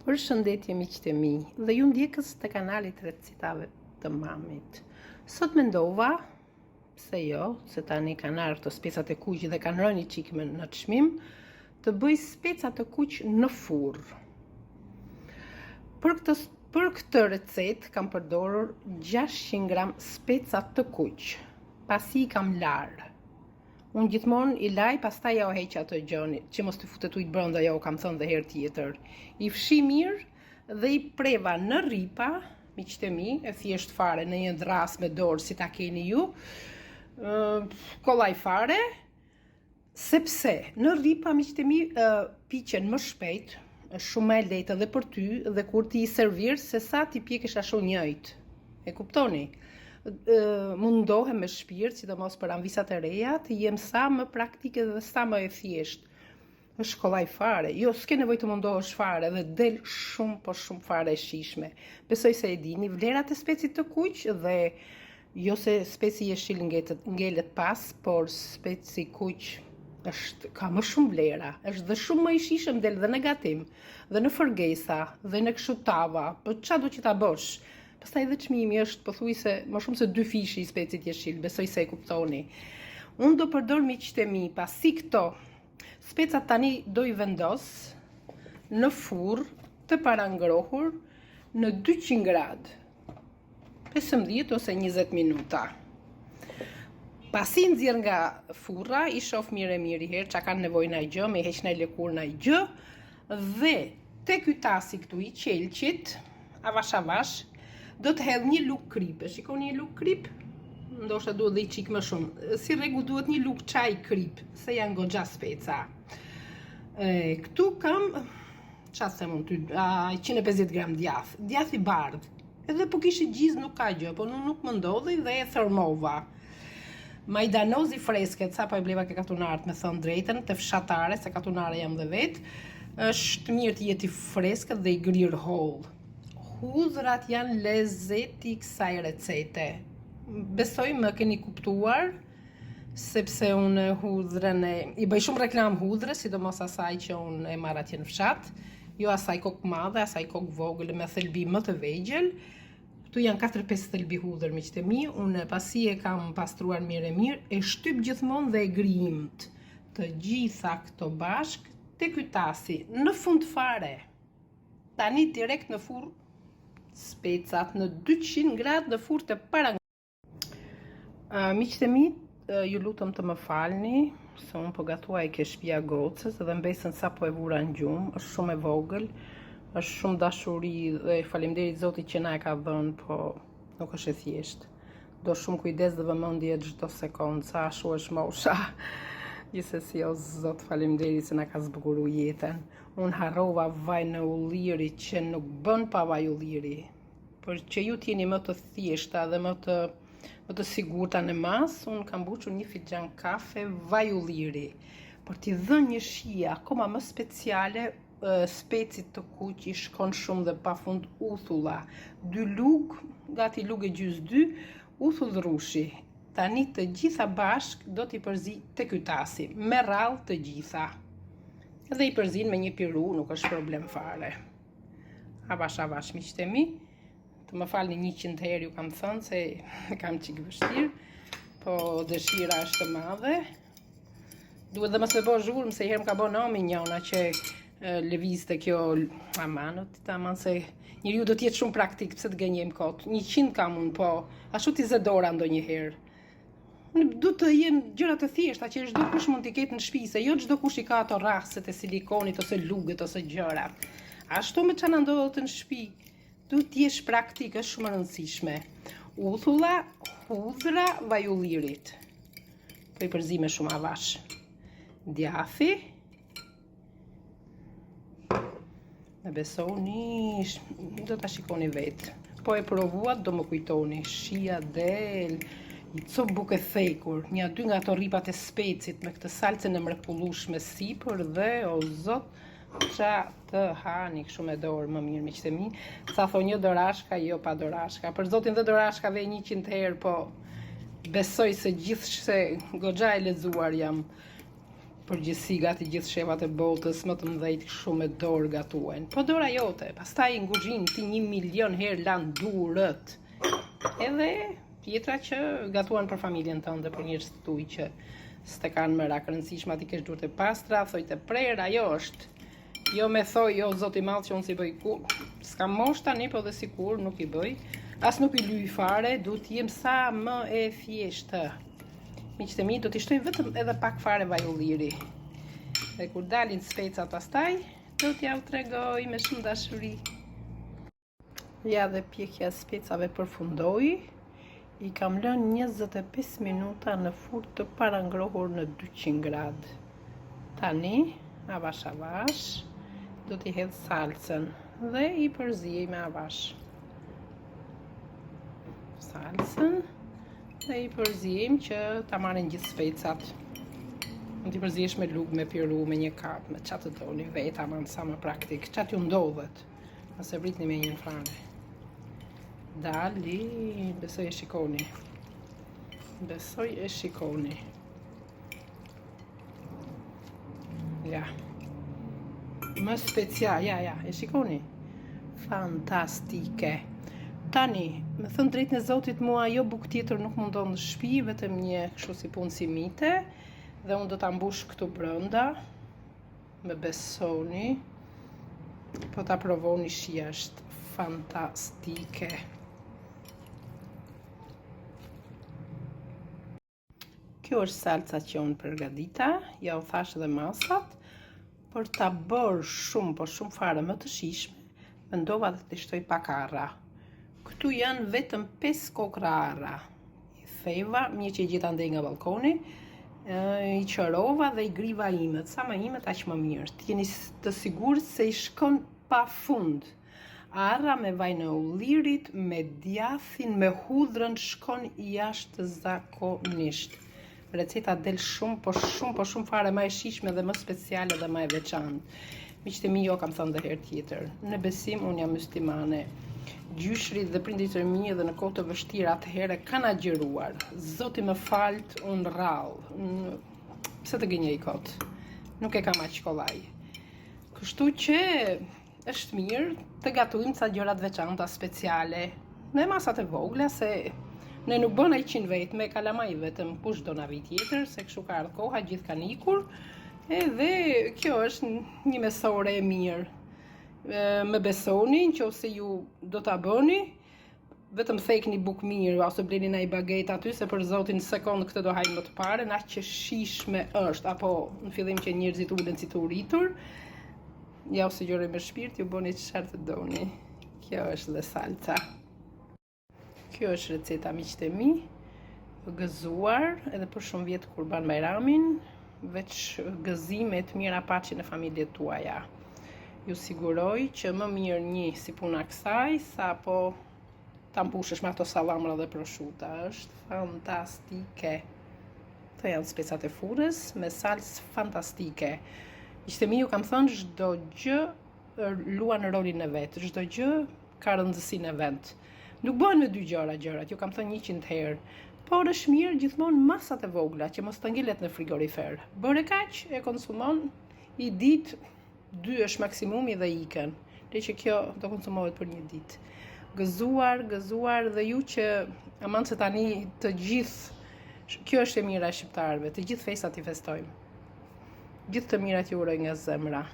Përshëndetje miqtë e mi dhe ju ndjekës të kanalit Recetave të Mamit. Sot mendova, pse jo, se tani kanë ardhur të specat e kuq dhe kanë rënë çik në çmim, të bëj specat të kuq në furr. Për këtë recetë kam përdorur 600 gram speca të kuq. Pasi I kam larë. Unë gjithmonë I laj, pastaj ja o heq atë gjoni, që mos të futet ujë brenda, ja o kam thënë dhe herë tjetër. I fshi mirë dhe I preva në rripa, miqtë e mi, e thjesht fare në një dras me dorë si ta keni ju, kollaj fare, sepse në rripa, miqtë e mi, piqen më shpejt, është shumë e lehtë edhe për ty dhe kur ti I servir, se sa ti pjekësh ashtu njëjtë. E kuptoni? Mundohem me shpirt, sidomos për anvisat e reja, të jem sa më praktike dhe sa më e thjesht. Është kollaj fare. Jo, s'ke nevojë të mundohesh fare dhe del shumë, po shumë fare e shijshme. Besoj se e dini vlerat e specit të kuq dhe jo se speci jeshil ngelet pas, por speci kuq ka më shumë vlera. Është dhe shumë më I shijshëm, del dhe në gatim, dhe në fërgesa, dhe në kështu tava, po çfarë do që ta bësh? Pastaj edhe çmimi është pothuajse më shumë se 2 fishi I specit jeshil, besoj se e kuptoni. Unë do përdor miqtë e mi, pasi këto specat tani do I vendos në furr të parangrohur në 200 gradë, 15 ose 20 minuta. Pasi nxjerr nga furra, I shoh mirë e mirë herë çka kanë nevojë ndaj gjë, me heq ndaj lëkurë ndaj gjë, dhe te ky tasi këtu I qelqit, avash, do të hedh një lugë kripe. Shikoni një lugë krip? Ndoshta duhet dhe I çik më shumë. Si rregull duhet një lugë çaj krip, se janë goxha speca. Këtu kam, çfarë them unë ty, 150 gram djath. Djath I bardh. Edhe po kishte gjizë nuk ka gjë, po nuk më ndodhi dhe e thërmova. Majdanozi fresket, sa po e bleva ke katunart me thënë drejtën, të fshatare, se katunare jam dhe vetë, është mirë të jeti freskët dhe I grir holl. Hudhrat janë lezeti kësaj recete. Besoj më keni kuptuar, sepse unë hudhrën I bëj shumë reklam hudhrës, sidomos asaj që unë e marr atje në fshat, jo asaj kokë madhe, asaj kokë vogël me thelbi më të vegjël. Këtu janë 4-5 thelbi hudhër miqtë e mi, unë pasi e kam pastruar mirë e mirë, e shtyp gjithmonë dhe e grimt. Të gjitha këto bashk te ky tasi, në fund fare. Tani direkt në furr specat në 200 gradë në furr të parangrohur. Miqtë e mi, ju lutem të më falni, se unë po gatuaj ke shtëpia gocës dhe mbesën sa po e vura në gjumë, është shumë e vogël, është shumë dashuri dhe faleminderit Zotit që na e ka dhënë, po nuk është e thjeshtë. Do shumë kujdes dhe vëmendje çdo sekondë, sa ashtu është mosha. Gjithsesi, o Zot, faleminderit se na ka zbukuruar jetën. Unë harrova vaj në ulliri që nuk bën pa vaj ulliri. Për që ju t'jeni më të thjeshta dhe më të sigurta në mas, unë kam buçur një fixhan kafe vaj ulliri. Për t'i dhënë një shije akoma më speciale, specit të kuq I shkon shumë dhe pafund uthulla. 2 lugë, gati lugë e gjys 2, uthull rushi. Tani të gjitha bashk do t'i përzi te ky tasi, me radhë të gjitha. Edhe I përzin me një piru, nuk është problem fare. Avash miqtë e mi, të më falni 100 herë ju kam thënë se kam çik vështirë, po dëshira është e madhe. Duhet dhe mos me bëj zhurmë, se herë më ka bën nomi njëna që lëvizte kjo amanot, tamam se njeriu do të jetë shumë praktik, pse të gënjem kot. 100 kam unë, po ashtu ti zedora ndonjëherë. Du të jem gjëra të thjeshta që çdo kush mund t'i ketë në shtëpi, se jo çdo kush I ka ato rrahset e silikonit ose lugët ose gjërat. Ashtu me çana ndodhet në shtëpi. Duhet të jesh praktik, është shumë e rëndësishme. Uthulla, hudhra, vaj ullirit. Po I përzi me shumë avash. Djathi. Dhe besoni, do ta shikoni vetë. Po e provuat, do më kujtoni. Shija del. I cop buke thekur, 1-2 nga ato rripat e specit me këtë salcën e mrekullueshme sipër dhe o Zot, qa të hani kështu me dorë më mirë miqtë e mi. Sa thonë një dorashka, jo pa dorashka. Për Zotin dhe dorashkave 100 herë, po besoj se gjithse goxha e lexuar jam. përgjithësi gati gjithë shefat e botës më të mëdhejt shumë me dorë gatuajnë. Po dora jote, pastaj në kuzhinë ti 1 milion herë lanë durët. Edhe tjetra që gatuan për familjen tënde, për njerëz të tuaj që s'te kanë më rak rëndësishme, ti kesh durët e pastra, thoj të prerë, ajo është. Jo me thoj, jo zoti mallë që unë si bëj kur, s'kam mosh tani, po dhe sikur nuk i bëj. As nuk i lyj fare, du t'jem sa më e thjeshtë. Miqtë e mi, do t'i shtoj vetëm edhe pak fare vaj ulliri. Dhe kur dalin specat pastaj, do t'ja u tregoj me shumë dashuri. Ja dhe pjekja e specave përfundoi. I kam lënë 25 minuta në furrë të parangrohur në 200 gradë. Tani, avash, do t'i hedh salcën dhe i përzij me avash. Salcën dhe i përzijim që ta marrin gjithë specat. Mund t'i përzihesh me lugë, me piru, me një kap, me qatë të doni, veta ma sa më praktik. Qatë ju ndodhet, nëse vritni me një fare. Dali, besoj e shikoni. Besoj e shikoni. Ja. Më special, ja, e shikoni. Fantastike. Tani, me thënë drejtën e Zotit, mua jo buk tjetër nuk mundon në shtëpi, vetëm një kështu si punë si mite, dhe unë do ta mbush këtu brenda, me besoni, po ta provoni, shija është fantastike. Kjo është salca që unë përgatita, ja u thash edhe masat, për ta bërë shumë, po shumë fare më të shishme, mendova dhe të shtoj pak arra. Këtu janë vetëm 5 kokra arra. I theva, një që i gjitha ndej nga balkoni, i qërova dhe i griva imët. Sa më imët, aq më mirë. T'jeni të sigurt se i shkon pa fund. Arra me vaj në ullirit, me djathin, me hudrën, shkon jashtë zakonisht. Receta del shumë, po shumë fare më e shishme dhe më speciale dhe më e veçantë. Miqtë e mi, jo kam thënë dhe herë tjetër. Në besim, unë jam muslimane. Gjyshrit dhe prindrit e mi edhe në kohë të vështira atëherë kanë agjëruar. Zoti më falt, unë rrallë. Pse të gënjej kot? Nuk e kam aq kollaj. Kështu që është mirë të gatojmë ca gjërat veçanta speciale. Në masat e vogla, se ne nuk bën 100 vet me kalamaj vetëm, kush do na vi tjetër, se kështu ka ardhur koha, gjithë kanë ikur. Edhe kjo është një mesore e mirë. Me besoni, nëse ju do ta bëni, vetëm thekni buk mirë, ose bleni një baget aty, se për Zotin sekond këtë do hajnë më të pare, na që shishme është, apo në fillim që njerëzit ulen si të uritur, ja ose gjore me shpirt, ju bëni çfarë të doni. Kjo është dhe salca. Kjo është receta, miqtë e mi, gëzuar edhe për shumë vjet Kurban Bayramin, veç gëzime të mira paçi në familjet tuaja. Ju siguroj që më mirë një si puna kësaj, sa po ta mbushesh me ato sallamra dhe prosciutto. Është fantastike. Këto janë specat e furrës me salcë fantastike. Miqtë e mi, ju kam thënë, çdo gjë luan rolin e vet, çdo gjë ka rëndësinë e vet. Nuk bëhen me dy gjërat, ju kam thënë 100 herë. Por është mirë gjithmonë masat e vogla që mos të ngelet në frigorifer. Bëre kaq, e konsumon, i ditë 2 është maksimumi dhe iken. Dhe që kjo do konsumohet për një ditë. Gëzuar dhe ju që aman se tani të gjithë, kjo është e mira e shqiptarëve, të gjithë festat i festojmë. Gjithë të mirat ju uroj nga zemra.